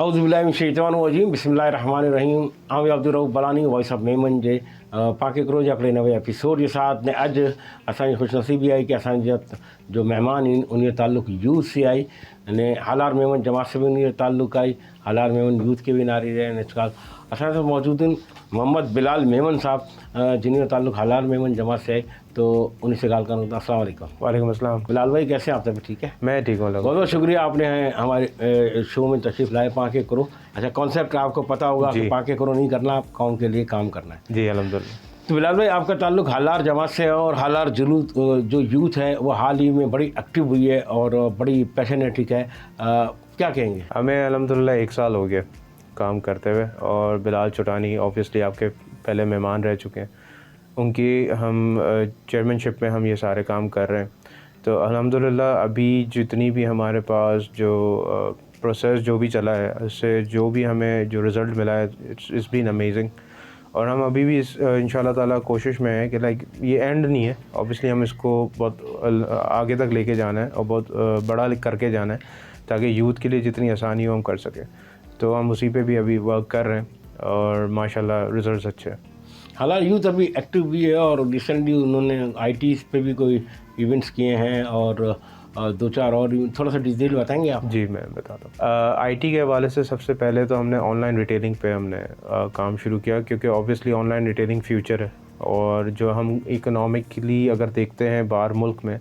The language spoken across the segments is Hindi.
औज़ुबिल्लाहिमिनश्शैतानिर्रजीम बिस्मिल्लाहिर्रहमानिर्रहीम आम अब्दुल बलानी वॉइस ऑफ मेमन जे पाके रोज़ हिकिड़े नवे एपिसोड जे साथ ने अॼु असांजी ख़ुशनसीबी आहे कि असांजा जो महिमान आहिनि उन जो ताल्लुक़ यूथ से आहे अने हालार मेमन जमात से भी उन जो ताल्लुक़ आहे। हालार मेमन यूथ के भी नारी रहे हैं आजकल असां साथ मौजूद आहिनि मोहम्मद बिलाल मेमन साहब जिन जो ताल्लुक़ हालार मेमन जमात से है, तो उन्हीं से ॻाल्हि करूँ। अस्सलाम वालेकुम। वालेकुम अस्सलाम। बिलाल भाई कैसे हैं आप? तभी ठीक है? मैं ठीक हूँ। बहुत बहुत शुक्रिया आपने हमारे शो में तशरीफ़ लाए। पाके करो अच्छा कॉन्सेप्ट आपको पता होगा कि पाके करो नहीं करना, आप कौम के लिए काम करना है। जी अल्हम्दुलिल्लाह। तो बिलाल भाई आपका ताल्लुक़ हालार जमात से है और हालार जुलूस जो यूथ है वो हाल ही में बड़ी एक्टिव हुई है और बड़ी पैशनेटिक है, क्या कहेंगे? हमें अल्हम्दुलिल्लाह 1 साल हो गया काम करते हुए और बिलाल चुटानी ऑब्वियसली आपके पहले मेहमान रह चुके हैं, उनकी हम चेयरमैनशिप में हम ये सारे काम कर रहे हैं। तो अल्हम्दुलिल्लाह अभी जितनी भी हमारे पास जो प्रोसेस जो भी चला है उससे जो भी हमें जो रिज़ल्ट मिला है इट्स बीन अमेजिंग। और हम अभी भी इंशाल्लाह ताला कोशिश में है कि लाइक ये एंड नहीं है, ऑब्वियसली हम इसको बहुत आगे तक लेके जाना है और बहुत बड़ा करके जाना है ताकि यूथ के लिए जितनी आसानी हो हम कर सकें। तो हम उसी पे भी अभी वर्क कर रहे हैं और माशाल्लाह रिज़ल्ट्स अच्छे हैं। हालार यूथ अभी एक्टिव भी है और रिसेंटली उन्होंने आईटीज़ पे भी कोई इवेंट्स किए हैं और 2-4 और थोड़ा सा डिटेल बताएंगे आप? जी मैं बताता हूँ। आईटी के हवाले से सबसे पहले तो हमने ऑनलाइन रिटेलिंग पे हमने काम शुरू किया क्योंकि ऑब्वियसली ऑनलाइन रिटेलिंग फ्यूचर है और जो हम इकोनॉमिकली अगर देखते हैं बाहर मुल्क में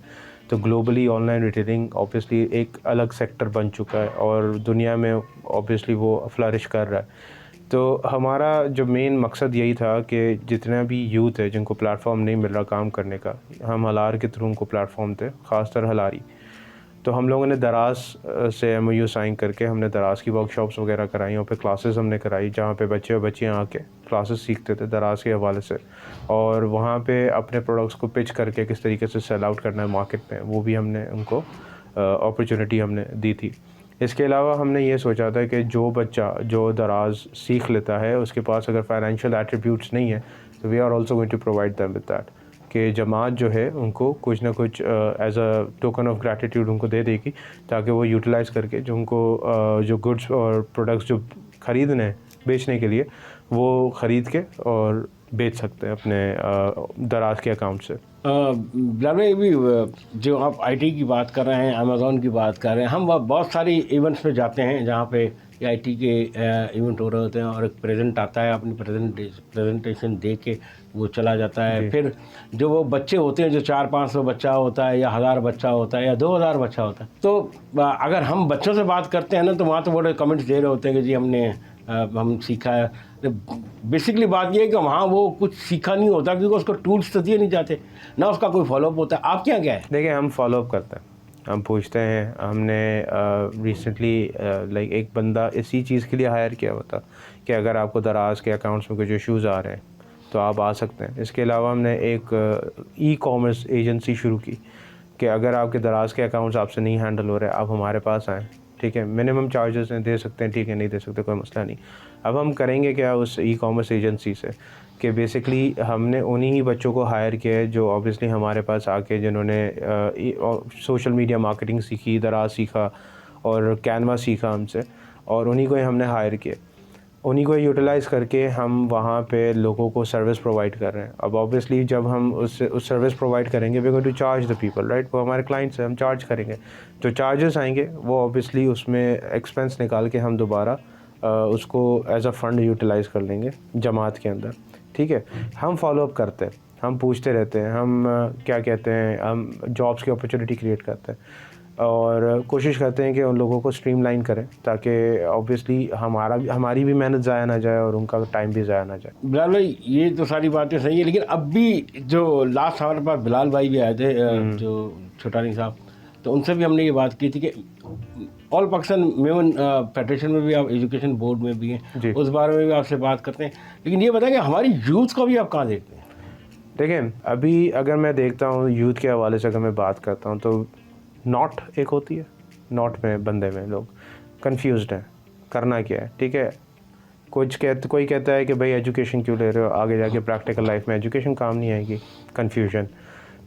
तो ग्लोबली ऑनलाइन रिटेलिंग ऑब्वियसली एक अलग सेक्टर बन चुका है और दुनिया में ऑब्वियसली वो फ्लरिश कर रहा है। तो हमारा जो मेन मकसद यही था कि जितना भी यूथ है जिनको प्लेटफॉर्म नहीं मिल रहा काम करने का, हम हालार के थ्रू उनको प्लेटफॉर्म थे, ख़ासतर हालारी। तो हम लोगों ने दराज से MOU साइन करके हमने दराज की वर्कशॉप्स वगैरह कराई, वहाँ पे क्लासेस हमने कराई जहाँ पे बच्चे और बच्चियाँ आके क्लासेस सीखते थे दराज के हवाले से और वहाँ पे अपने प्रोडक्ट्स को पिच करके किस तरीके से सेल आउट करना है मार्केट में, वो भी हमने उनको अपॉर्चुनिटी हमने दी थी। इसके अलावा हमने ये सोचा था कि जो बच्चा जो दराज सीख लेता है उसके पास अगर फाइनेंशियल एट्रीब्यूट्स नहीं है तो we are also going to provide them with that कि जमात जो है उनको कुछ ना कुछ as a token of gratitude उनको दे देगी ताकि वो यूटिलाइज़ करके जो उनको जो गुड्स और प्रोडक्ट्स जो ख़रीदने हैं बेचने के लिए वो ख़रीद के और बेच सकते हैं अपने दराज के अकाउंट से। बिलाल भाई भी जो आप आईटी की बात कर रहे हैं, अमेज़ॉन की बात कर रहे हैं, हम बहुत सारी इवेंट्स पे जाते हैं जहाँ पे आईटी के इवेंट हो रहे होते हैं और एक प्रेजेंट आता है, अपनी प्रेजेंटेशन दे के वो चला जाता है। फिर जो वो बच्चे होते हैं जो 400-500 बच्चा होता है या 1000 बच्चा होता है या 2000 बच्चा होता है, तो अगर हम बच्चों से बात करते हैं ना तो वहाँ तो बड़े कमेंट्स दे रहे होते हैं कि जी हम सीखा है। बेसिकली बात ये है कि वहाँ वो कुछ सीखा नहीं होता क्योंकि उसको टूल्स तो दिए नहीं जाते, ना उसका कोई फॉलोअप होता है। आपके यहाँ क्या है? देखिए हम फॉलोअप करते हैं, हम पूछते हैं। हमने रिसेंटली लाइक एक बंदा इसी चीज़ के लिए हायर किया हुआ था कि अगर आपको दराज के अकाउंट्स में कुछ इश्यूज़ आ रहे हैं तो आप आ सकते हैं। इसके अलावा हमने एक ई-कॉमर्स एजेंसी शुरू की कि अगर आपके दराज के अकाउंट्स आपसे नहीं हैंडल हो रहे आप हमारे पास आएँ, ठीक है, मिनिमम चार्जेस हैं, दे सकते हैं, ठीक है, नहीं दे सकते कोई मसला नहीं। अब हम करेंगे क्या उस ई-कॉमर्स एजेंसी से कि बेसिकली हमने उन्हीं ही बच्चों को हायर किया है जो ऑब्वियसली हमारे पास आके जिन्होंने सोशल मीडिया मार्केटिंग सीखी, दराज सीखा और कैनवा सीखा हमसे, और उन्हीं को ही हमने हायर किया। उन्हीं को यूटिलाइज़ करके हम वहाँ पे लोगों को सर्विस प्रोवाइड कर रहे हैं। अब ऑब्वियसली जब हम उस सर्विस प्रोवाइड करेंगे we going to charge the people, right, वो हमारे क्लाइंट्स हैं, हम चार्ज करेंगे। जो चार्जेस आएंगे वो ऑब्वियसली उसमें एक्सपेंस निकाल के हम दोबारा उसको एज अ फ़ंड यूटिलाइज़ कर लेंगे जमात के अंदर, ठीक है। हम फॉलोअप करते हैं, हम पूछते रहते हैं, हम क्या कहते हैं, हम जॉब्स की अपॉर्चुनिटी क्रिएट करते हैं और कोशिश करते हैं कि उन लोगों को स्ट्रीमलाइन करें ताकि ऑब्वियसली हमारी भी मेहनत ज़ाया ना जाए और उनका टाइम भी ज़ाया ना जाए। बिलाल भाई ये तो सारी बातें सही है, लेकिन अब भी जो लास्ट हमारे पास बिलाल भाई भी आए थे जो छोटानी साहब, तो उनसे भी हमने ये बात की थी कि ऑल पाकिस्तान मेमन फेडरेशन में भी आप एजुकेशन बोर्ड में भी हैं, उस बारे में भी आपसे बात करते हैं, लेकिन ये बताएं कि हमारी यूथ को भी आप कहाँ देखते हैं? देखें अभी अगर मैं देखता हूँ यूथ के हवाले से अगर मैं बात करता हूँ तो नॉट एक होती है, नॉट में बंदे में लोग कंफ्यूज्ड हैं करना क्या है, ठीक है। कोई कहता है कि भाई एजुकेशन क्यों ले रहे हो, आगे जाके प्रैक्टिकल लाइफ में एजुकेशन काम नहीं आएगी, कन्फ्यूजन।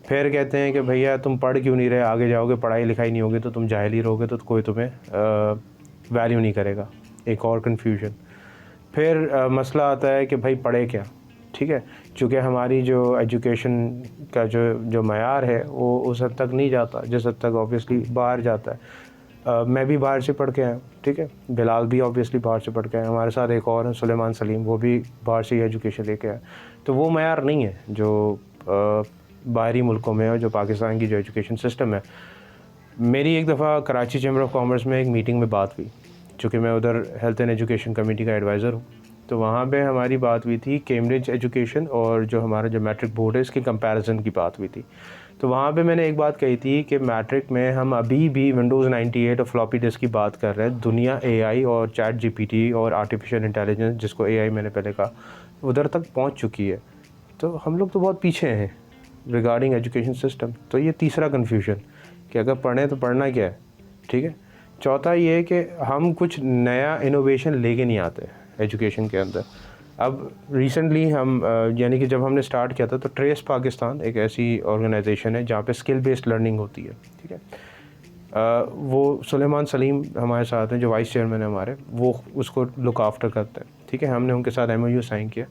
फिर कहते हैं कि भैया तुम पढ़ क्यों नहीं रहे, आगे जाओगे पढ़ाई लिखाई नहीं होगी तो तुम जाहिल ही रहोगे तो कोई तुम्हें वैल्यू नहीं करेगा, एक और कन्फ्यूजन। फिर मसला आता है कि भाई पढ़े क्या, ठीक है, चूँकि हमारी जो एजुकेशन का जो मयार है वो उस हद तक नहीं जाता जिस हद तक ऑब्वियसली बाहर जाता है। मैं भी बाहर से पढ़ के आया, ठीक है, बिलाल भी ऑब्वियसली बाहर से पढ़ के आया, हमारे साथ एक और है सुलेमान सलीम, वो भी बाहर से ही एजुकेशन लेके आया। तो वो मयार नहीं है जो बाहरी मुल्कों में और जो पाकिस्तान की जो एजुकेशन सिस्टम है। मेरी एक दफ़ा कराची चैम्बर ऑफ कॉमर्स में एक मीटिंग में बात हुई, चूँकि मैं उधर हेल्थ एंड एजुकेशन कमेटी का एडवाइज़र हूँ, तो वहाँ पे हमारी बात हुई थी कैम्ब्रिज एजुकेशन और जो हमारा जो मैट्रिक बोर्ड है इसकी कंपैरिजन की बात हुई थी। तो वहाँ पे मैंने एक बात कही थी कि मैट्रिक में हम अभी भी विंडोज़ 98 और फ्लॉपी डिस्क की बात कर रहे हैं। दुनिया एआई और चैट जीपीटी और आर्टिफिशियल इंटेलिजेंस, जिसको एआई मैंने पहले कहा, उधर तक पहुँच चुकी है। तो हम लोग तो बहुत पीछे हैं रिगार्डिंग एजुकेशन सिस्टम। तो ये तीसरा कन्फ्यूजन कि अगर पढ़ें तो पढ़ना क्या है, ठीक है। चौथा ये है कि हम कुछ नया इनोवेशन लेके नहीं आते एजुकेशन के अंदर। अब रिसेंटली हम यानी कि जब हमने स्टार्ट किया था तो ट्रेस पाकिस्तान एक ऐसी ऑर्गेनाइजेशन है जहाँ पे स्किल बेस्ड लर्निंग होती है, ठीक है। वो सुलेमान सलीम हमारे साथ हैं जो वाइस चेयरमैन है हमारे, वो उसको लुक आफ्टर करते हैं, ठीक है। हमने उनके साथ MOU साइन किया,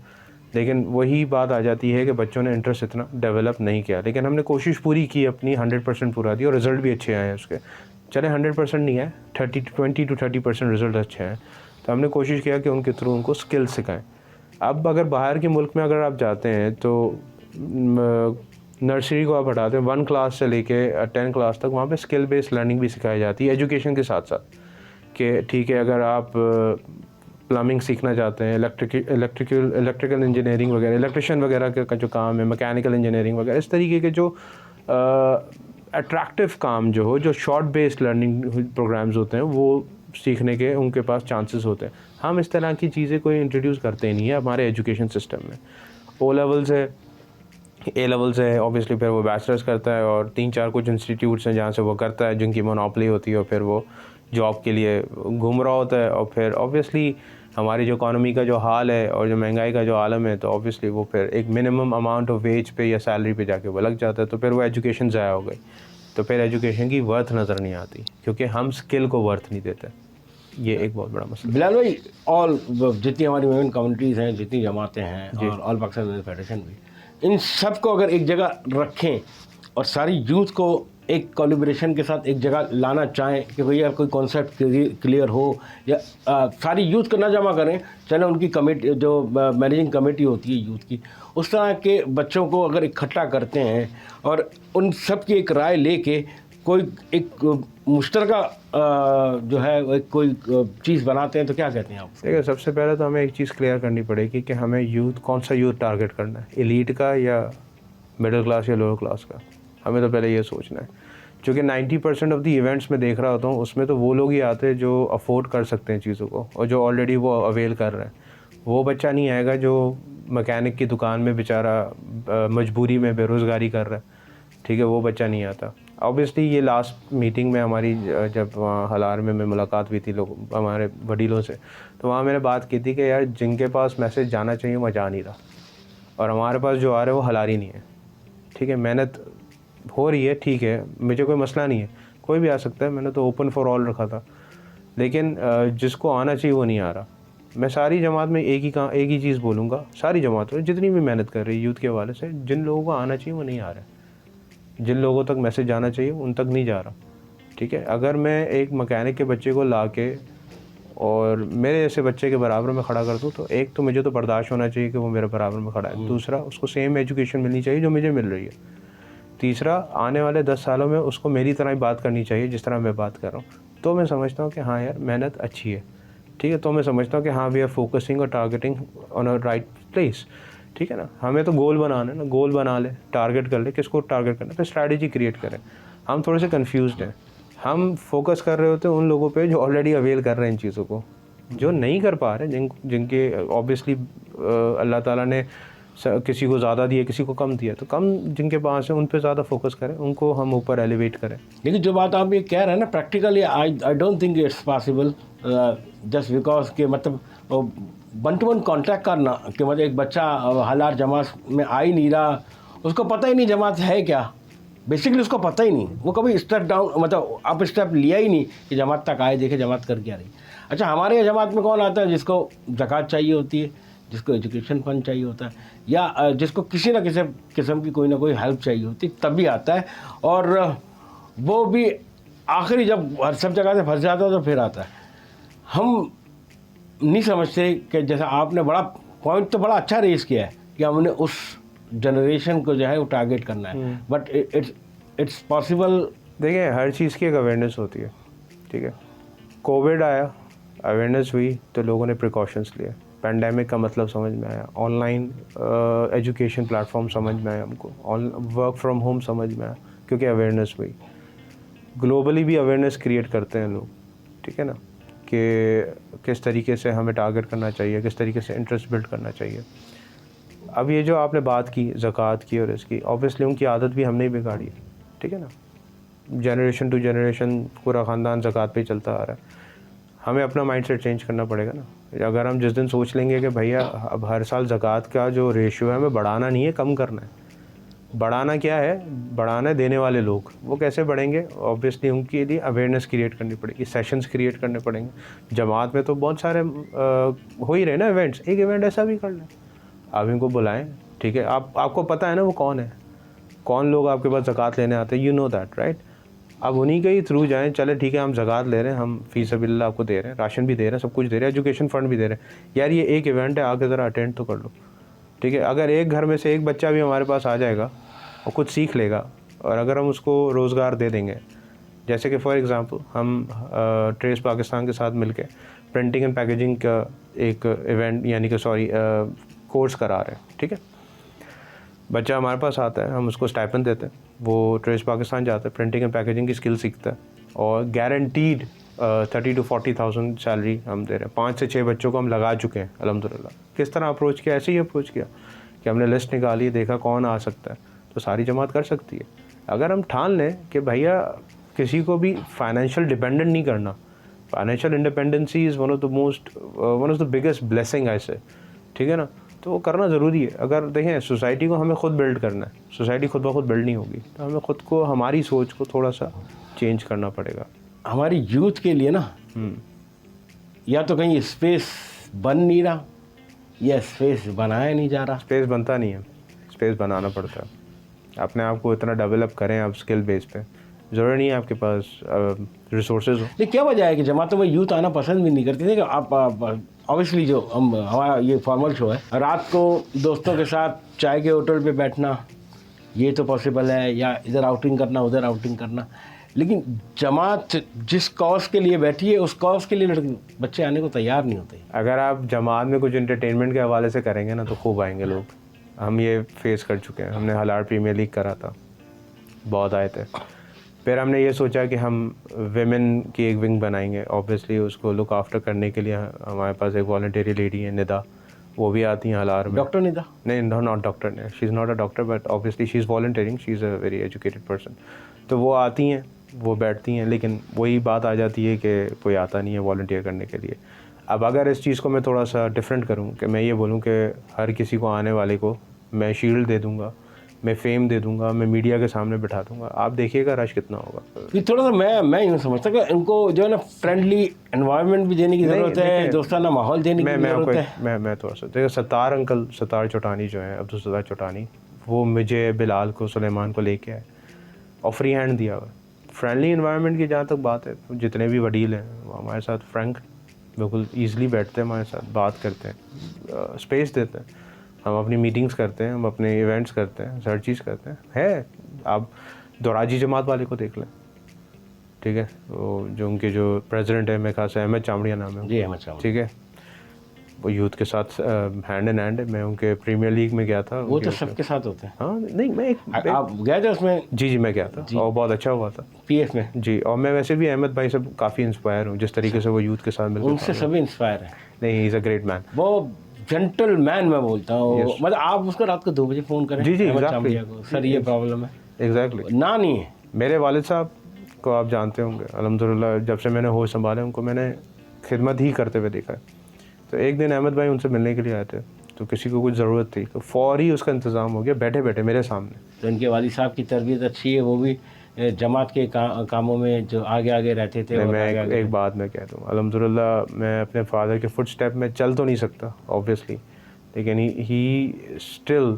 लेकिन वही बात आ जाती है कि बच्चों ने इंटरेस्ट इतना डेवलप नहीं किया। लेकिन हमने कोशिश पूरी की अपनी, 100% पूरा दी और रिज़ल्ट भी अच्छे आए हैं उसके। चले 100% नहीं है, 20 to 30% रिज़ल्ट अच्छे हैं। तो हमने कोशिश किया कि उनके थ्रू उनको स्किल सिखाएं। अब अगर बाहर के मुल्क में अगर आप जाते हैं तो नर्सरी को आप हटाते हैं, 1 क्लास से लेके 10 क्लास तक वहाँ पे स्किल बेस्ड लर्निंग भी सिखाई जाती है एजुकेशन के साथ साथ। कि ठीक है, अगर आप प्लम्बिंग सीखना चाहते हैं, इलेक्ट्रिकल इंजीनियरिंग वगैरह, इलेक्ट्रिशियन वगैरह का जो काम है, मैकेनिकल इंजीनियरिंग वगैरह, इस तरीके के जो अट्रैक्टिव काम जो हो, जो शॉर्ट बेस्ड लर्निंग प्रोग्राम्स होते हैं, वो सीखने के उनके पास चांसेस होते हैं। हम इस तरह की चीज़ें कोई इंट्रोड्यूस करते नहीं है हमारे एजुकेशन सिस्टम में। O लेवल्स है, A लेवल्स है, ऑब्वियसली फिर वो बैचलर्स करता है और 3-4 कुछ इंस्टीट्यूट्स हैं जहाँ से वो करता है, जिनकी मोनोपोली होती है, और फिर वो जॉब के लिए घूम रहा होता है। और फिर ऑब्वियसली हमारी जो इकॉनमी का जो हाल है और जो महंगाई का जो आलम है, तो ऑब्वियसली वो फिर एक मिनिमम अमाउंट ऑफ वेज पे या सैलरी पे जाके वो लग जाता है। तो फिर वो एजुकेशन ज़ाया हो गई, तो फिर एजुकेशन की वर्थ नज़र नहीं आती क्योंकि हम स्किल को वर्थ नहीं देते। ये एक बहुत बड़ा मसला। बिलाल भाई, ऑल जितनी हमारी वुमेन कम्युनिटीज़ हैं, जितनी जमातें हैं और ऑल पाकिस्तान फेडरेशन भी, इन सब को अगर एक जगह रखें और सारी यूथ को एक कोलिब्रेशन के साथ एक जगह लाना चाहें कि भैया कोई कॉन्सेप्ट क्लियर हो, या सारी यूथ को ना जमा करें, चले उनकी कमेटी जो मैनेजिंग कमेटी होती है यूथ की, उस तरह के बच्चों को अगर इकट्ठा करते हैं और उन सब की एक राय लेके कोई एक मुश्तरका जो है कोई चीज़ बनाते हैं, तो क्या कहते हैं आप? देखिए, सबसे पहले तो हमें एक चीज़ क्लियर करनी पड़ेगी कि हमें यूथ, कौन सा यूथ टारगेट करना है, एलीट का या मिडिल क्लास या लोअर क्लास का। हमें तो पहले ये सोचना है, क्योंकि 90% ऑफ द इवेंट्स में देख रहा होता हूँ उसमें तो वो लोग ही आते हैं जो अफोर्ड कर सकते हैं चीज़ों को और जो ऑलरेडी वो अवेल कर रहे हैं। वो बच्चा नहीं आएगा जो मैकेनिक की दुकान में बेचारा मजबूरी में बेरोज़गारी कर रहा है, ठीक है, वो बच्चा नहीं आता। ऑब्वियसली ये लास्ट मीटिंग में हमारी जब वहाँ हलार में मुलाकात हुई थी लोग हमारे वडीलों से, तो वहाँ मैंने बात की थी कि यार जिनके पास मैसेज जाना चाहिए वह जा नहीं रहा, और हमारे पास जो आ रहा है वो हलाल ही नहीं है, ठीक है। मेहनत हो रही है, ठीक है, मुझे कोई मसला नहीं है, कोई भी आ सकता है, मैंने तो ओपन फॉर ऑल रखा था, लेकिन जिसको आना चाहिए वो नहीं आ रहा। मैं सारी जमात में एक ही चीज़ बोलूँगा, सारी जमात में जितनी भी मेहनत कर रही है यूथ के हवाले से, जिन लोगों को आना चाहिए वो नहीं आ रहा है, जिन लोगों तक मैसेज जाना चाहिए उन तक नहीं जा रहा, ठीक है। अगर मैं एक मैकेनिक के बच्चे को ला के और मेरे जैसे बच्चे के बराबर में खड़ा कर दूँ, तो एक तो मुझे तो बर्दाश्त होना चाहिए कि वो मेरे बराबर में खड़ा है, दूसरा उसको सेम एजुकेशन मिलनी चाहिए जो मुझे मिल रही है, तीसरा आने वाले 10 सालों में उसको मेरी तरह ही बात करनी चाहिए जिस तरह मैं बात कर रहा हूँ। तो मैं समझता हूँ कि हाँ यार मेहनत अच्छी है, ठीक है। तो मैं समझता हूँ कि हाँ वी आर फोकसिंग और targeting on a right place, ठीक है ना। हमें तो गोल बनाना है ना, गोल बना ले, टारगेट कर ले, किसको टारगेट करना है, फिर स्ट्रैटेजी क्रिएट करें। हम थोड़े से कन्फ्यूज्ड हैं, हम फोकस कर रहे होते हैं उन लोगों पे जो ऑलरेडी अवेल कर रहे हैं इन चीज़ों को, जो नहीं कर पा रहे, जिनके ऑब्वियसली अल्लाह ताला ने किसी को ज़्यादा दिया, किसी को कम दिया, तो कम जिनके पास है उन पे ज़्यादा फोकस करें, उनको हम ऊपर एलिवेट करें। लेकिन जो बात आप ये कह रहे हैं ना, practically I don't think it's possible, just because के मतलब 1-to-1 कॉन्टैक्ट करना कि मतलब एक बच्चा हलार जमात में आ ही नहीं रहा, उसको पता ही नहीं जमात है क्या, बेसिकली उसको पता ही नहीं, वो कभी स्टेप डाउन मतलब अप स्टेप लिया ही नहीं कि जमात तक आए, देखे जमात कर क्या रही। अच्छा, हमारे यहाँ जमात में कौन आता है? जिसको ज़कात चाहिए होती है, जिसको एजुकेशन फंड चाहिए होता है, या जिसको किसी न किसी किस्म की कोई ना कोई हेल्प चाहिए होती, तभी आता है। और वो भी आखिरी जब हर सब जगह से फंस जाता है तो फिर आता है। हम नहीं समझते कि जैसा आपने बड़ा पॉइंट तो बड़ा अच्छा रेस किया है कि हमने उस जनरेशन को जो है वो टारगेट करना है, बट इट्स पॉसिबल। देखिए, हर चीज़ की एक अवेयरनेस होती है, ठीक है। कोविड आया, अवेयरनेस हुई तो लोगों ने प्रिकॉशंस लिए, पैंडेमिक का मतलब समझ में आया, ऑनलाइन एजुकेशन प्लेटफॉर्म समझ में आया, हमको वर्क फ्रॉम होम समझ में आया, क्योंकि अवेयरनेस हुई। ग्लोबली भी अवेयरनेस क्रिएट करते हैं लोग, ठीक है ना, कि किस तरीके से हमें टारगेट करना चाहिए, किस तरीके से इंटरेस्ट बिल्ड करना चाहिए। अब ये जो आपने बात की ज़कात की और इसकी, ऑब्वियसली उनकी आदत भी हमने ही बिगाड़ी है, ठीक है ना। जनरेशन टू जनरेशन पूरा ख़ानदान ज़कात पे ही चलता आ रहा है। हमें अपना माइंडसेट चेंज करना पड़ेगा ना। अगर हम जिस दिन सोच लेंगे कि भैया अब हर साल ज़कात का जो रेशियो है हमें बढ़ाना नहीं है, कम करना है। बढ़ाना क्या है? बढ़ाना है देने वाले लोग। वो कैसे बढ़ेंगे? ऑब्वियसली उनके लिए अवेयरनेस क्रिएट करनी पड़ेगी, सेशंस क्रिएट करने पड़ेंगे। जमात में तो बहुत सारे हो ही रहे ना इवेंट्स, एक इवेंट ऐसा भी कर लें, आप इनको बुलाएं, ठीक है। आपको पता है ना वो कौन है, कौन लोग आपके पास ज़कात लेने आते हैं, यू नो दैट, राइट। अब उन्हीं के ही थ्रू जाएं, चले ठीक है हम ज़कात ले रहे हैं, हम फ़ी सबिल्लाह आपको दे रहे हैं, राशन भी दे रहे हैं, सब कुछ दे रहे हैं, एजुकेशन फ़ंड भी दे रहे हैं। यार ये एक इवेंट है, आके ज़रा अटेंड तो कर लो, ठीक है। अगर एक घर में से एक बच्चा भी हमारे पास आ जाएगा और कुछ सीख लेगा, और अगर हम उसको रोज़गार दे देंगे, जैसे कि फॉर एग्ज़ाम्पल हम ट्रेस पाकिस्तान के साथ मिलके प्रिंटिंग एंड पैकेजिंग का एक इवेंट यानी कि कोर्स करा रहे हैं, ठीक है। बच्चा हमारे पास आता है, हम उसको स्टाइपेंड देते हैं, वो ट्रेस पाकिस्तान जाता है, प्रिंटिंग एंड पैकेजिंग की स्किल सीखता है, और गारंटीड 30 to 40,000 सैलरी हम दे रहे हैं। 5 से 6 बच्चों को हम लगा चुके हैं अल्हम्दुलिल्लाह। किस तरह अप्रोच किया? ऐसे ही अप्रोच किया कि हमने लिस्ट निकाली, देखा कौन आ सकता है, तो सारी जमात कर सकती है। अगर हम ठान लें कि भैया किसी को भी फाइनेंशियल डिपेंडेंट नहीं करना, financial independency is one of the biggest blessing ऐसे, ठीक है ना, तो वो करना ज़रूरी है। अगर देखें सोसाइटी को हमें ख़ुद बिल्ड करना है, सोसाइटी खुद ब खुद बिल्ड नहीं होगी, तो हमें ख़ुद को, हमारी सोच को थोड़ा सा चेंज करना पड़ेगा। हमारी यूथ के लिए ना, या तो कहीं स्पेस बन नहीं रहा या स्पेस बनाया नहीं जा रहा। स्पेस बनता नहीं है, स्पेस बनाना पड़ता है। अपने आप को इतना डेवलप करें आप स्किल बेस पे, ज़रूरी नहीं है आपके पास रिसोर्सेज हो। लेकिन क्या वजह है कि जमातों में यूथ आना पसंद भी नहीं करती थी? कि आप ऑब्वियसली जो हमारा ये फॉर्मल शो है, रात को दोस्तों के साथ चाय के होटल पे बैठना ये तो पॉसिबल है, या इधर आउटिंग करना उधर आउटिंग करना, लेकिन जमात जिस कॉज के लिए बैठी है उस कॉज के लिए बच्चे आने को तैयार नहीं होते। अगर आप जमात में कुछ एंटरटेनमेंट के हवाले से करेंगे ना तो खूब आएंगे लोग। हम ये फेस कर चुके हैं, हमने हालार प्रीमियर लीग करा था, बहुत आए थे। फिर हमने ये सोचा कि हम वेमेन की एक विंग बनाएंगे, ऑब्वियसली उसको लुक आफ्टर करने के लिए हमारे पास एक वॉलंटियरी लेडी है निदा, वो भी आती हैं हालार में। डॉक्टर निदा? नहीं, not doctor, she is not a doctor, but obviously she is volunteering, she is a very educated person. तो वो आती हैं, वो बैठती हैं, लेकिन वही बात आ जाती है कि कोई आता नहीं है वॉलंटियर करने के लिए। अब अगर इस चीज़ को मैं थोड़ा सा डिफरेंट करूँ कि मैं ये बोलूँ कि हर किसी को आने वाले को मैं शील्ड दे दूँगा, मैं फेम दे दूंगा, मैं मीडिया के सामने बिठा दूंगा, आप देखिएगा रश कितना होगा। ये थोड़ा सा मैं यूँ समझता कि इनको जो है ना फ्रेंडली एनवायरनमेंट भी देने की ज़रूरत है, दोस्ताना माहौल देने की ज़रूरत है। मैं थोड़ा सा देखो, सत्तार चौटानी जो है, अब्दुल सत्तार चौटानी, वो मुझे बिलाल को, सुलेमान को लेके आए और फ्री हैंड दिया हुआ। फ्रेंडली इन्वायरमेंट की जहाँ तक बात है, जितने भी वडील हैं वो हमारे साथ फ्रैंक बिल्कुल ईज़िली बैठते हैं, हमारे साथ बात करते हैं, स्पेस देते हैं, हम अपनी मीटिंग्स करते हैं, हम अपने इवेंट्स करते हैं, हर चीज़ करते हैं। आप दोराजी जमात वाले को देख लें, ठीक है, वो जो उनके जो प्रेसिडेंट है, मेरे ख्याल से अहमद चामड़िया नाम है जी, अहमद चामड़िया, ठीक है, वो यूथ के साथ हैंड इन हैंड। मैं उनके प्रीमियर लीग में गया था। वो तो सबके साथ होते हैं। हाँ नहीं, मैं आप गए थे उसमें? जी मैं गया था और बहुत अच्छा हुआ था पीएफ में जी। और मैं वैसे भी अहमद भाई से काफ़ी इंस्पायर हूँ, जिस तरीके से वो यूथ के साथ मिलकर, उनसे सभी इंस्पायर हैं। नहीं, he is a great man, वो जेंटल मैन मैं बोलता हूँ। मतलब आप उसको रात को 2 बजे फ़ोन करें जी को, सर ये प्रॉब्लम है, एग्जैक्टली ना नहीं है। मेरे वालिद साहब को आप जानते होंगे, अल्हम्दुलिल्लाह जब से मैंने होश संभाले उनको मैंने खिदमत ही करते हुए देखा है। तो एक दिन अहमद भाई उनसे मिलने के लिए आए थे तो किसी को कुछ ज़रूरत थी तो फौरी उसका इंतज़ाम हो गया बैठे बैठे मेरे सामने। तो इनके वालिद साहब की तरबियत अच्छी है, वो भी जमात के कामों में जो आगे आगे रहते थे। और मैं आगे आगे एक बात मैं कह दूँ, अल्हम्दुलिल्लाह मैं अपने फादर के फुट स्टेप में चल तो नहीं सकता ऑब्वियसली, लेकिन ही स्टिल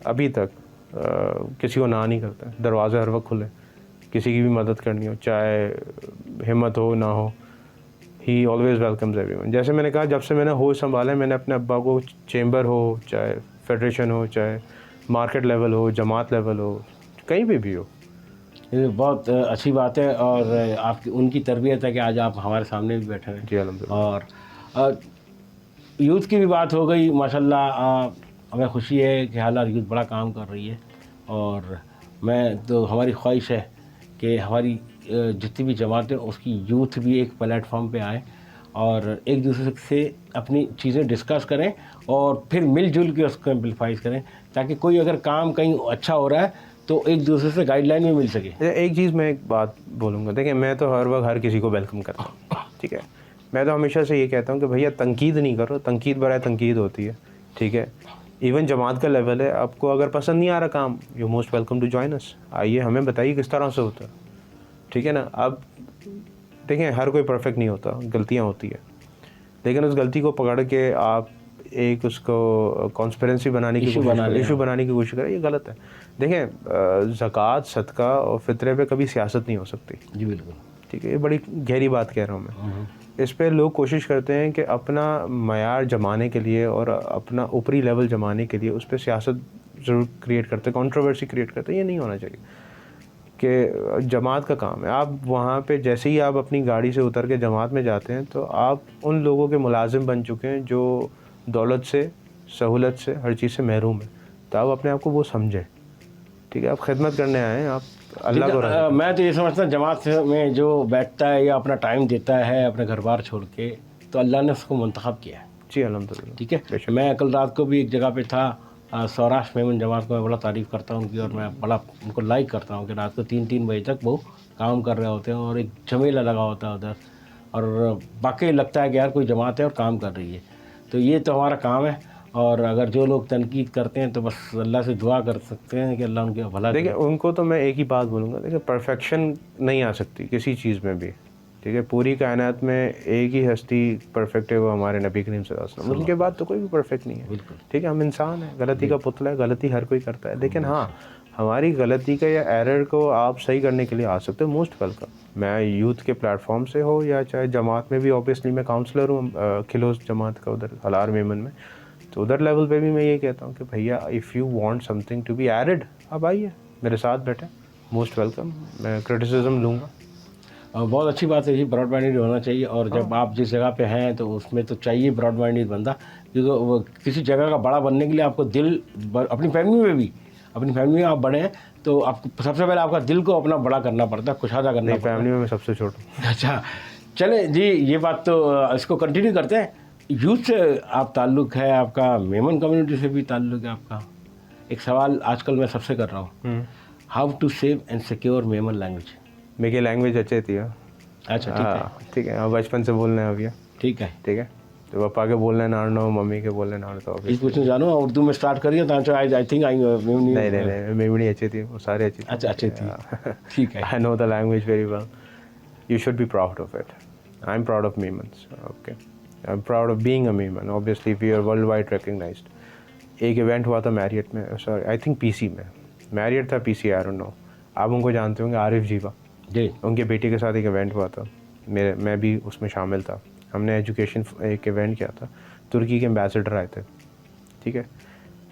अभी तक किसी को ना नहीं करता, दरवाज़े हर वक्त खुले, किसी की भी मदद करनी हो चाहे हिम्मत हो ना हो, ही ऑलवेज़ वेलकम्स एवरीवन। जैसे मैंने कहा, जब से मैंने होश संभाला है, मैंने अपने अब्बा को चेंबर हो चाहे फेडरेशन हो चाहे मार्केट लेवल हो जमात लेवल हो कहीं भी हो। ये बहुत अच्छी बात है, और आपकी उनकी तरबियत है कि आज आप हमारे सामने भी बैठे हैं। जी अल्हम्दुलिल्लाह। और यूथ की भी बात हो गई माशाल्लाह, हमें खुशी है कि हालात यूथ बड़ा काम कर रही है, और मैं तो हमारी ख्वाहिश है कि हमारी जितनी भी जमातें उसकी यूथ भी एक प्लेटफॉर्म पे आए और एक दूसरे से अपनी चीज़ें डिस्कस करें और फिर मिलजुल के उसको एम्पलीफाइज करें, ताकि कोई अगर काम कहीं अच्छा हो रहा है तो एक दूसरे से गाइडलाइन भी मिल सके। एक चीज़ मैं एक बात बोलूँगा, देखिए मैं तो हर वक्त हर किसी को वेलकम करता हूँ, ठीक है। मैं तो हमेशा से ये कहता हूँ कि भैया तनकीद नहीं करो, तनकीद बराए तनकीद होती है, ठीक है। इवन जमात का लेवल है, आपको अगर पसंद नहीं आ रहा काम, you most welcome to join us, आइए हमें बताइए किस तरह से होता है, ठीक है ना। अब देखें हर कोई परफेक्ट नहीं होता, गलतियाँ होती है, लेकिन उस गलती को पकड़ के आप एक उसको कॉन्स्पिरेंसी बनाने की इशू बनाने की कोशिश करें, ये गलत है। देखें ज़कात सदका और फितरे पे कभी सियासत नहीं हो सकती। जी बिल्कुल, ठीक है, ये बड़ी गहरी बात कह रहा हूँ मैं। इस पे लोग कोशिश करते हैं कि अपना मयार जमाने के लिए और अपना ऊपरी लेवल जमाने के लिए उस पर सियासत ज़रूर क्रिएट करते हैं, कंट्रोवर्सी क्रिएट करते हैं। ये नहीं होना चाहिए कि जमात का काम है। आप वहाँ पे जैसे ही आप अपनी गाड़ी से उतर के जमात में जाते हैं तो आप उन लोगों के मुलाजिम बन चुके हैं जो दौलत से, सहूलत से, हर चीज़ से महरूम है। तो आप अपने आप को वो समझें, ठीक है। आप खिदमत करने आए हैं, आप अल्लाह को मैं तो ये समझता हूँ जमात में जो बैठता है या अपना टाइम देता है अपने घर बार छोड़ के, तो अल्लाह ने उसको मुंतखब किया है। जी अल्हम्दुलिल्लाह, ठीक है। मैं कल रात को भी एक जगह पे था, सौराष्ट्र मेमन जमात को मैं बड़ा तारीफ़ करता हूँ उनकी, और मैं बड़ा उनको लाइक करता हूँ कि रात को 3-3 बजे तक वो काम कर रहे होते हैं और एक झमेला लगा होता है उधर, और वाकई लगता है कि यार कोई जमात है और काम कर रही है। तो ये तो हमारा काम है, और अगर जो लोग तनकीद करते हैं तो बस अल्लाह से दुआ कर सकते हैं कि अल्लाह उनके भला। देखिए उनको तो मैं एक ही बात बोलूँगा, देखिए परफेक्शन नहीं आ सकती किसी चीज़ में भी, ठीक है। पूरी कायनात में एक ही हस्ती परफेक्ट है, वो हमारे नबी करीम सल्लल्लाहु अलैहि वसल्लम, उनके बाद तो कोई भी परफेक्ट नहीं है, ठीक है। हम इंसान हैं, गलती का पुतला है, गलती हर कोई करता है, लेकिन हाँ हमारी गलती का या एरर को आप सही करने के लिए आ सकते हो, मोस्ट वेलकम। मैं यूथ के प्लेटफॉर्म से हो या चाहे जमात में भी, ऑब्वियसली मैं काउंसलर हूँ खिलोस जमात का उधर हलार मेमन में, तो उधर लेवल पे भी मैं ये कहता हूँ कि भैया if you want something to be added, अब आइए मेरे साथ बैठे, मोस्ट वेलकम। मैं क्रिटिसिज्म लूँगा। बहुत अच्छी बात है जी, ब्रॉड माइंडेड होना चाहिए, और जब आप जिस जगह पे हैं तो उसमें तो चाहिए ब्रॉड माइंडेड बंदा, क्योंकि वो किसी जगह का बड़ा बनने के लिए आपको दिल, अपनी फैमिली में आप बड़े हैं तो आपको सबसे पहले आपका दिल को अपना बड़ा करना पड़ता है, कुशादा करना पड़ता है। फैमिली में मैं सबसे छोटा हूँ। अच्छा चले जी, ये बात तो इसको कंटिन्यू करते हैं। यूथ से आप ताल्लुक़ है आपका, मेमन कम्युनिटी से भी ताल्लुक़ है आपका। एक सवाल आजकल मैं सबसे कर रहा हूँ, how to save and secure Memon language. मेरी लैंग्वेज अच्छी थी। अच्छा ठीक है, ठीक है, बचपन से बोलना है अभी, ठीक है, ठीक है। तो पापा के बोलने नाड़ो, मम्मी के बोलने नाड़ो, तो इस पूछना जानो उर्दू में स्टार्ट करिए तो आई थिंक आई नहीं मेमनी अच्छी थी, वो सारे अच्छी थी। अच्छा अच्छी थी, ठीक है। I know the language very well, you should be proud of it. I am proud of Memons, okay, I am proud of being a Memon, obviously we are worldwide recognised. एक इवेंट हुआ था मैरियट में, सॉरी आई थिंक पीसी में, मैरियट था पीसी, आई डोंट नो, आप उनको जानते होंगे, आरिफ जीवा जी, उनके बेटे के साथ एक इवेंट हुआ था, मैं भी उसमें शामिल था। हमने एजुकेशन एक इवेंट किया था, तुर्की के एम्बेसडर आए थे, ठीक है।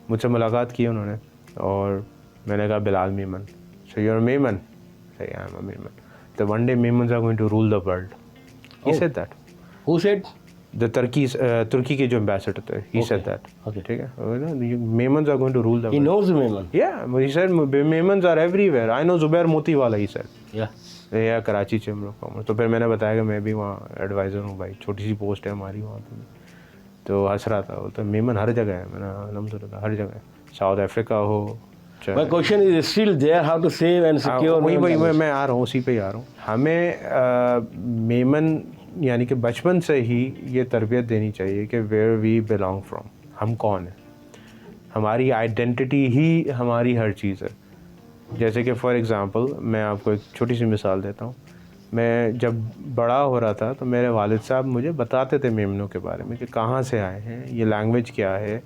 मुझसे मुलाकात की उन्होंने और मैंने कहा Bilal Memon, so you are Memon, सही I am a Memon, the one day Memons are going to rule the world, he said that. Who said? The तुर्की के जो एम्बेसडर थे, ही सेड दैट, ठीक है। Memons are going to rule the world, he knows Memon, या he said Memons are everywhere, I know Zubair Motiwala, he said या कराची से हम लोग। तो फिर मैंने बताया कि मैं भी वहाँ एडवाइज़र हूँ भाई, छोटी सी पोस्ट है हमारी वहाँ पे। तो हंस रहा था, बोलता मेमन हर जगह है। मैंने अल्हम्दुलिल्लाह हर जगह है, साउथ अफ्रीका हो। My question is still there, how to save and secure. वही मैं आ रहा हूँ, उसी पे ही आ रहा हूँ। हमें मेमन यानी कि बचपन से ही ये तरबियत देनी चाहिए कि वेयर वी बिलोंग फ्रॉम, हम कौन हैं, हमारी आइडेंटिटी ही हमारी हर चीज़ है। जैसे कि फॉर एग्ज़ाम्पल मैं आपको एक छोटी सी मिसाल देता हूँ। मैं जब बड़ा हो रहा था तो मेरे वालिद साहब मुझे बताते थे मेमनों के बारे में कि कहाँ से आए हैं, ये लैंग्वेज क्या है,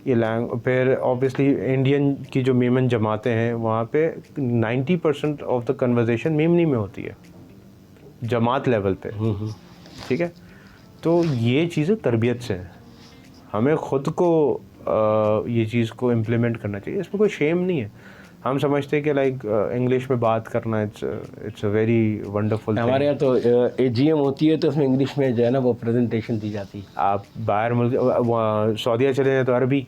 फिर ऑब्वियसली इंडियन की जो मेमन जमाते हैं वहाँ पे 90% ऑफ द कन्वर्जेशन मेमनी में होती है, जमात लेवल पे। ठीक है, तो ये चीज़ें तरबियत से हैं। हमें ख़ुद को ये चीज़ को इम्प्लीमेंट करना चाहिए, इसमें कोई शेम नहीं है। हम समझते हैं कि लाइक इंग्लिश में बात करना इट्स अ वेरी वंडरफुल। हमारे यहाँ तो एजीएम होती है तो उसमें इंग्लिश में जो है ना वो प्रेजेंटेशन दी जाती है। आप बाहर मुल्क सऊदीया चले जाए तो अरबी,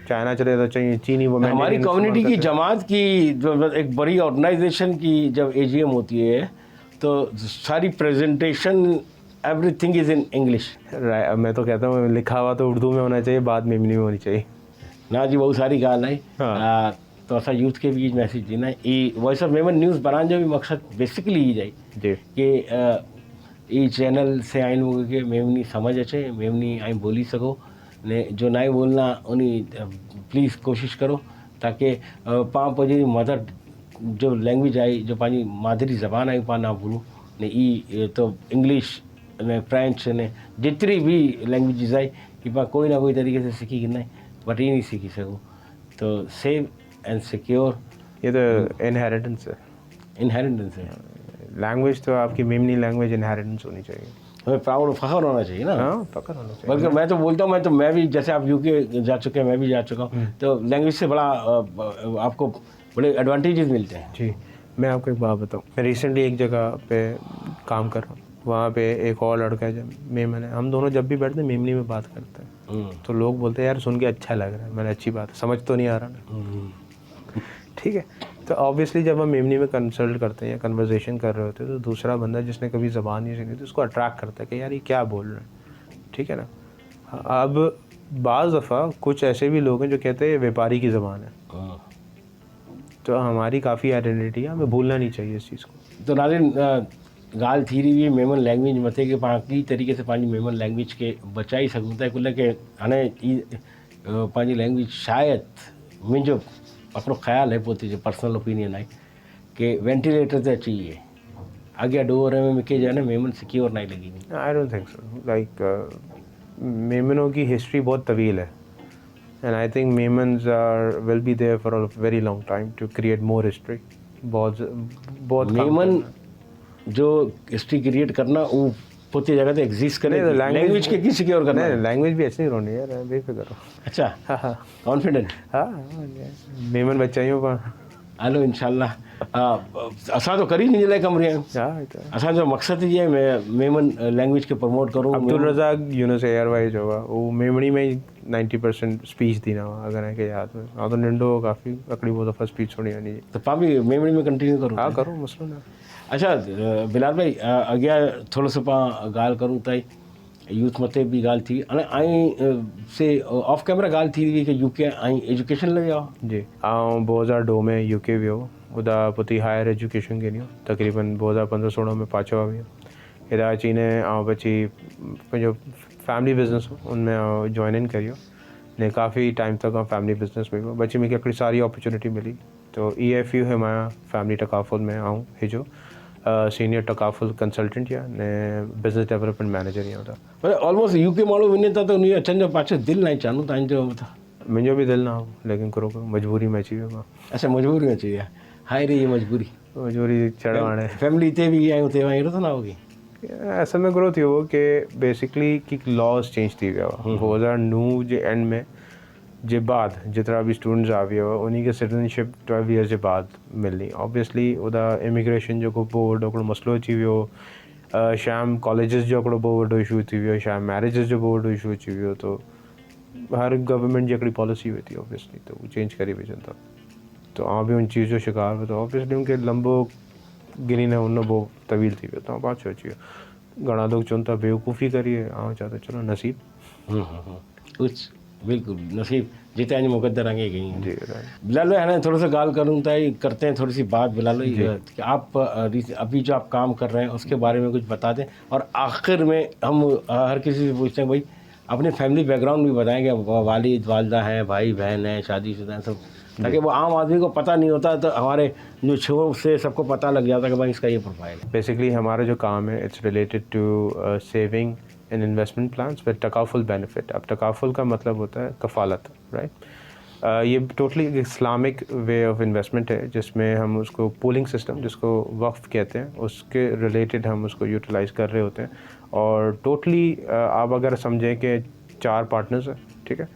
चाइना चले तो चाहिए चीनी। वो हमारी कम्युनिटी की जमात की जो एक बड़ी ऑर्गेनाइजेशन की जब एजीएम होती है तो सारी presentation everything is in English. मैं तो कहता हूँ लिखा हुआ तो उर्दू में होना चाहिए, बात मेमनी में होनी चाहिए ना जी। बहुत सारी ॻाल्हि आहे। हाँ। तो असां यूथ के बीच मैसेज ॾींदा आहियूं। ई वॉइस ऑफ मेमन न्यूज़ बनाने जो भी मकसद बेसिकली ई जाए जी कि ई चैनल से आइन लोगों के मेमनी समझ अचे, मेमनी आई बोली सको ने जो ना बोलना उन्हीं प्लीज़ कोशिश करो ताकि पाण पंहिंजी मदर जो लैंग्वेज आहे, जो पंहिंजी मादरी ज़बान आहे, पाण ना भूलूं ने ई तो इंग्लिश ने फ्रेंच ने जेतिरी भी लैंग्वेजिस आहे कि पाण कोई ना कोई तरीके से सीखी कंदा आहियूं, बट ये नहीं सीखी सघूं। तो सेव एंड सिक्योर ये तो इनहेरिटेंस है, इनहेरिटेंस है। लैंग्वेज तो आपकी मेमनी लैंग्वेज इनहेरिटेंस होनी चाहिए, हमें प्राउड और फखर होना चाहिए ना। हाँ पकड़ होना चाहिए। बल्कि मैं तो बोलता हूँ, मैं भी जैसे आप यूके जा चुके हैं, मैं भी जा चुका हूँ, तो लैंग्वेज से बड़ा आपको बड़े एडवांटेजेस मिलते हैं। जी मैं आपको एक बात बताऊँ, मैं रिसेंटली एक जगह पे काम कर रहा हूँ, वहाँ पे एक और लड़का है जब मेमन है, हम दोनों जब भी बैठते हैं मेमनी में बात करते हैं तो लोग बोलते हैं यार सुन के अच्छा लग रहा है। मैंने अच्छी बात है, समझ तो नहीं आ रहा ना। ठीक है, तो ऑब्वियसली जब हम मेमनी में कंसल्ट करते हैं या कन्वर्सेशन कर रहे होते हैं तो दूसरा बंदा जिसने कभी ज़बान नहीं सीखी तो उसको अट्रैक्ट करता है कि यार ये क्या बोल रहे हैं। ठीक है ना। अब बाज़ दफ़ा कुछ ऐसे भी लोग हैं जो कहते हैं व्यापारी की ज़बान है, तो हमारी काफ़ी आइडेंटिटी है, हमें भूलना नहीं चाहिए इस चीज़ को। तो नाज़रीन ॻाल्हि थी रही हुई मेमन लैंग्वेज मथे कि पाण की तरीक़े से पंहिंजी मेमन लैंग्वेज के बचाई सघूं था। कुल के हाणे ई पंहिंजी लैंग्वेज शायदि मुंहिंजो हिकिड़ो ख़्यालु आहे, पोइ जो पर्सनल ओपिनियन आहे कि वेंटिलेटर ते अची विए अॻियां डोर में मूंखे जो है ना मेमन सिक्योर नहीं लगी। I don't think so. Like मेमनों की हिस्ट्री बहुत तवील है and I think Memons are will be there for a very long time to create more history. बहुत मेमन जो हिस्ट्री क्रिएट करना वो पोते जगह ते एग्जिस्ट करे, लैंग्वेज के की सिक्योर करना है। लैंग्वेज भी अच्छी नहीं रहनी यार, बेफिक्र रहो। अच्छा हाँ हाँ कॉन्फिडेंट हाँ मेमन बच्चाइयों पर हलो इंशाल्लाह। असां तो करी नहीं लाइ कम रहिया आहियूं। हाँ असांजो मक़सदु इहो आहे मेमन लैंग्वेज के प्रमोट करूं। अब्दुल रज़ाक यूनुस एयरवाइज होगा वो मेमणी में ही 90% स्पीच दी ना हुआ अगर है कि याद में। हाँ तो निंडो काफ़ी अकड़ी बहुत दफ़ा स्पीच सुनी नहीं। तो पाण बि मेमणी में कंटिन्यू करूं। हाँ करो मसलो ना। अच्छा बिलाल भाई अॻियां थोरो सो पाण ॻाल्हि करूं त यूथ मथे भी ॻाल्हि थी हाणे ऐं से ऑफ कैमरा ॻाल्हि थी हुई कि यूके ऐं एजुकेशन लाइ विया जी। ऐं 2002 में यूके वियो, उदा पुती हायर एजुकेशन कई तक़रीबन 2015-16 में पाछो वियो। हेॾा अची ने बची पंहिंजो फैमिली बिज़नेस उनमें जॉइन इन करियो ने काफ़ी टाइम तक फैमिली बिज़नेस में हुआ। बची मूंखे हिकिड़ी सारी अपॉर्चुनिटी मिली तो EFU हिमाया फैमिली टकाफुल में आऊं हिजो सीनियर टकाफुल कंसल्टेंट या ने बिज़नेस डेवलपमेंट मैनेजर या था। पर ऑलमोस्ट यूके माण्हू वञे था त उन अचनि जो पाछो दिलि न चानू तव्हांजो मथां। मुंहिंजो बि दिलि न हो लेकिन करो मजबूरी में अची वियो मां। अच्छा मजबूरी में अची विया। हाय रे ये मजबूरी छड़ो हाणे फैमिली हिते बि आहियूं हुते अहिड़ो त न होगी। असल में ग्रो थियो कि बेसिकली की लॉज चेंज थी विया हुआ 2009 जे एंड में जे बाद जितना भी स्टूडेंट्स आ विया हुआ उन्हीं के सिटीजनशिप 12 ईयर्स जे बाद मिलनी। ऑब्वियसली उदा इमिग्रेशन जो को बहुत वॾो हिकिड़ो मसइलो अची वियो, शाम कॉलेजिस जो हिकिड़ो बहुत वॾो इशू थी वियो, शाम मैरिजिस जो बहुत वॾो इशू अची वियो। तो हर गवर्नमेंट जी हिकिड़ी पॉलिसी हुई थी ऑब्वियसली तो वो चेंज करे विझनि था। तो आउं बि उन चीज़ जो शिकार हुयो तो ऑब्वियसली उनखे लंबो गिनी न उन वो तवील थी वियो तो पाछो अची वियो। घणा लोग चवनि था बेवकूफ़ी करिए, आउं चवां थो चलो नसीब कुछ बिल्कुल नसीब जिते आज मुकद्दर आगे गई हैं। जी। बिलाल भाई है थोड़ा सा गाल करूँ तो करते हैं थोड़ी सी बात बिलाल भाई कि आप अभी जो आप काम कर रहे हैं उसके बारे में कुछ बता दें और आखिर में हम हर किसी से पूछते हैं भाई अपने फैमिली बैकग्राउंड भी बताएं कि वालिद वालदा हैं, भाई बहन हैं, शादीशुदा हैं सब, ताकि वो आम आदमी को पता नहीं होता तो हमारे जो शो से सबको पता लग जाता कि भाई इसका ये प्रोफाइल है। बेसिकली हमारा जो काम है it's related to saving in investment plans with तकाफुल बेनिफिट। अब तकाफुल का मतलब होता है कफ़ालत, राइट। ये totally Islamic way of investment है जिसमें हम उसको पूलिंग सिस्टम, जिसको वक्फ कहते हैं, उसके रिलेटेड हम उसको यूटिलाइज़ कर रहे होते हैं। और टोटली आप अगर समझें कि 4 पार्टनर्स हैं, ठीक है,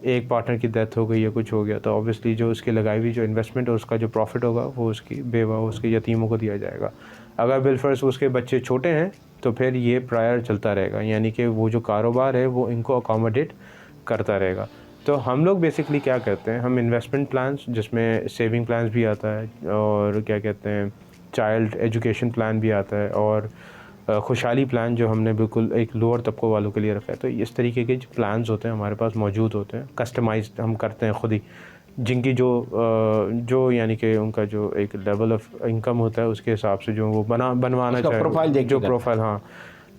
एक पार्टनर की डेथ हो गई या कुछ हो गया तो ऑब्वियसली जो उसकी लगाई हुई जो इन्वेस्टमेंट है उसका जो प्रॉफिट होगा वो उसकी बेवा, उसके यतीमों को दिया जाएगा। अगर बिलफर्ज उसके बच्चे छोटे हैं तो फिर ये प्रायर चलता रहेगा, यानी कि वो जो कारोबार है वो इनको अकोमोडेट करता रहेगा। तो हम लोग बेसिकली क्या करते हैं, हम इन्वेस्टमेंट प्लान्स जिसमें सेविंग प्लान्स भी आता है और क्या कहते हैं चाइल्ड एजुकेशन प्लान भी आता है और खुशहाली प्लान जो हमने बिल्कुल एक लोअर तबकों वालों के लिए रखा है। तो इस तरीके के जो प्लान्स होते हैं हमारे पास मौजूद होते हैं, कस्टमाइज्ड हम करते हैं ख़ुद ही, जिनकी जो यानी कि उनका जो एक लेवल ऑफ इनकम होता है उसके हिसाब से जो वो बनवाना चाहे प्रोफाइल देख जो प्रोफाइल, हाँ,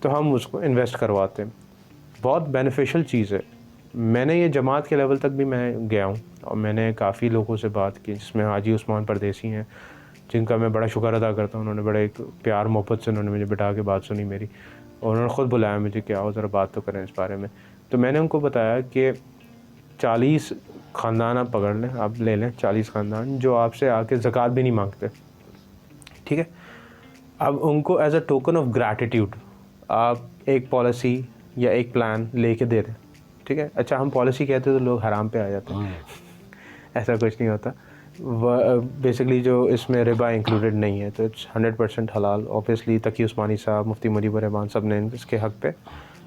तो हम उसको इन्वेस्ट करवाते हैं। बहुत बेनिफिशियल चीज़ है। मैंने ये जमात के लेवल तक भी मैं गया हूँ और मैंने काफ़ी लोगों से बात की जिसमें हाजी उस्मान परदेसी हैं, जिनका मैं बड़ा शुक्र अदा करता हूँ। उन्होंने बड़े एक प्यार मोहब्बत से उन्होंने मुझे बिठा के बात सुनी मेरी, और उन्होंने ख़ुद बुलाया मुझे कि आओ ज़रा बात तो करें इस बारे में। तो मैंने उनको बताया कि 40 ख़ानदान आप पकड़ लें, आप ले लें 40 ख़ानदान जो आपसे आके ज़कात भी नहीं मांगते, ठीक है। अब उनको as a token of gratitude आप एक पॉलिसी या एक प्लान लेके दे दें, ठीक है। अच्छा, हम पॉलिसी कहते हैं तो लोग हराम पे आ जाते हैं ऐसा कुछ नहीं होता। बेसिकली जो इसमें रिबा इंक्लूडेड नहीं है, तो इट्स 100% हलाल। ऑब्वियसली तकी उस्मानी साहब, मुफ्ती मुजीबर रहमान सब ने इसके हक़ पे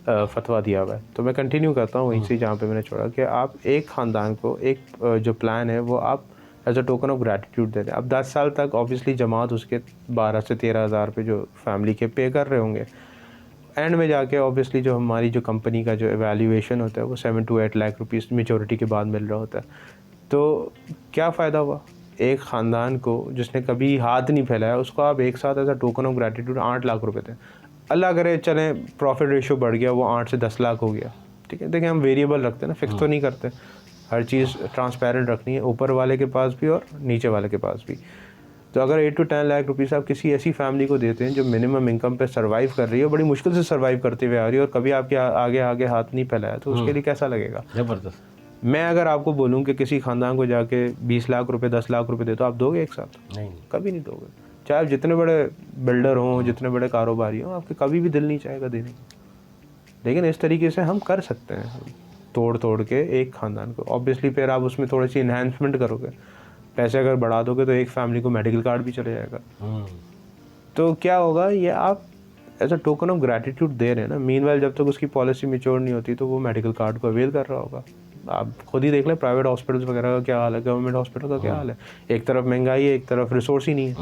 फतवा दिया हुआ है। तो मैं कंटिन्यू करता हूँ वहीं से जहाँ पे मैंने छोड़ा कि आप एक ख़ानदान को एक जो प्लान है वो आप as a token of gratitude दे दें। अब 10 साल तक ऑब्वियसली जमात उसके 12 से 13 हज़ार पे जो फैमिली के पे कर रहे होंगे। एंड में जाके ऑब्वियसली जो हमारी जो कंपनी का जो एवेल्यूएशन होता है वो 7 to 8 लाख रुपीस मेच्योरिटी के बाद मिल रहा होता है। तो क्या फ़ायदा हुआ एक ख़ानदान को जिसने कभी हाथ नहीं फैलाया, उसको आप एक साथ as a token of gratitude 8 lakh रुपए थे। अल्लाह करे चलें प्रॉफिट रेशियो बढ़ गया, वो 8 से 10 लाख हो गया, ठीक है। देखिए हम वेरिएबल रखते हैं ना, फिक्स तो नहीं करते, हर चीज़ ट्रांसपेरेंट रखनी है, ऊपर वाले के पास भी और नीचे वाले के पास भी। तो अगर 8 to 10 लाख रुपीस आप किसी ऐसी फैमिली को देते हैं जो मिनिमम इनकम पे सर्वाइव कर रही है, बड़ी मुश्किल से सर्वाइव करते हुए आ रही है और कभी आपके आगे हाथ नहीं फैलाया, तो उसके लिए कैसा लगेगा? ज़बरदस्त। मैं अगर आपको बोलूं कि किसी ख़ानदान को जाके 20 लाख रुपए 10 लाख रुपए दे, तो आप दोगे एक साथ? नहीं, कभी नहीं दोगे। चाहे आप जितने बड़े बिल्डर हों, जितने बड़े कारोबारी हों, आपके कभी भी दिल नहीं चाहेगा देने की। लेकिन इस तरीके से हम कर सकते हैं, तोड़ के एक ख़ानदान को। ऑब्वियसली फिर आप उसमें थोड़ी सी इन्हांसमेंट करोगे, पैसे अगर बढ़ा दोगे तो एक फैमिली को मेडिकल कार्ड भी चले जाएगा। तो क्या होगा, ये आप as a token of gratitude दे रहे हैं ना। मीनवाइल जब तक उसकी पॉलिसी मैच्योर नहीं होती तो वो मेडिकल कार्ड को अवेल कर रहा होगा। आप खुद ही देख लें प्राइवेट हॉस्पिटल्स वगैरह का क्या हाल है, गवर्नमेंट हॉस्पिटल का क्या हाल है। एक तरफ महंगाई है, एक तरफ रिसोर्स ही नहीं है,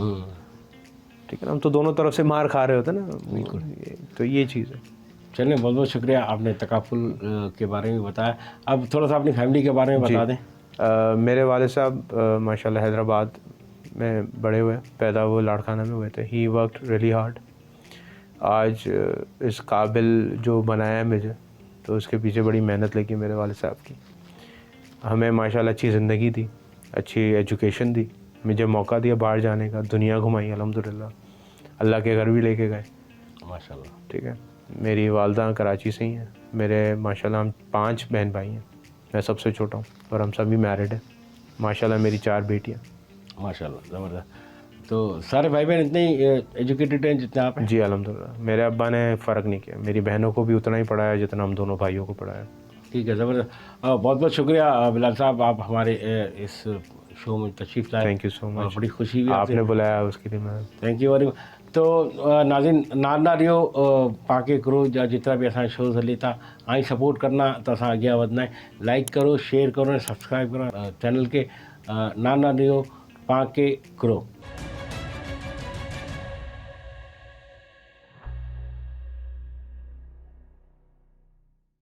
ठीक है ना। हम तो दोनों तरफ से मार खा रहे होते हैं ना, बिल्कुल। तो ये चीज़ है। चलिए, बहुत बहुत शुक्रिया, आपने तकाफुल के बारे में बताया। अब थोड़ा सा अपनी फैमिली के बारे में बता दें। मेरे वाले साहब माशाल्लाह हैदराबाद में बड़े हुए, पैदा वो लाड़खाना में हुए थे। He worked really hard. आज इस काबिल जो बनाया मुझे, तो उसके पीछे बड़ी मेहनत लगी मेरे वाले साहब की। हमें माशाल्लाह अच्छी ज़िंदगी दी, अच्छी एजुकेशन दी, मुझे मौका दिया बाहर जाने का, दुनिया घुमाई अल्हम्दुलिल्लाह। अल्लाह के घर भी लेके गए माशाल्लाह, ठीक है। मेरी वालदा कराची से ही हैं। मेरे माशाल्लाह हम 5 बहन भाई हैं, मैं सबसे छोटा हूँ और हम सभी मैरिड हैं। माशाल्लाह मेरी 4 बेटियाँ। माशाल्लाह, ज़बरदस्त। तो सारे भाई बहन इतने ही एजुकेटेड हैं जितने आप हैं? जी अल्हम्दुलिल्लाह। मेरे अब्बा ने फ़र्क नहीं किया, मेरी बहनों को भी उतना ही पढ़ाया जितना हम दोनों भाइयों को पढ़ाया। ठीक है, ज़बरदस्त। बहुत बहुत शुक्रिया बिलाल साहब, आप हमारे इस शो में तशरीफ़ लाए। Thank you so much. बड़ी खुशी हुई आपने बुलाया उसके लिए मैं थैंक यू वेरी मच। तो नाज़रीन, नाना रियो पाके करो या जितना भी असां शोज़ हले था आई सपोर्ट करना तो असां अॻियां वधना है। लाइक करो, शेयर करो, सब्सक्राइब करो चैनल के नाना रियो पाके करो।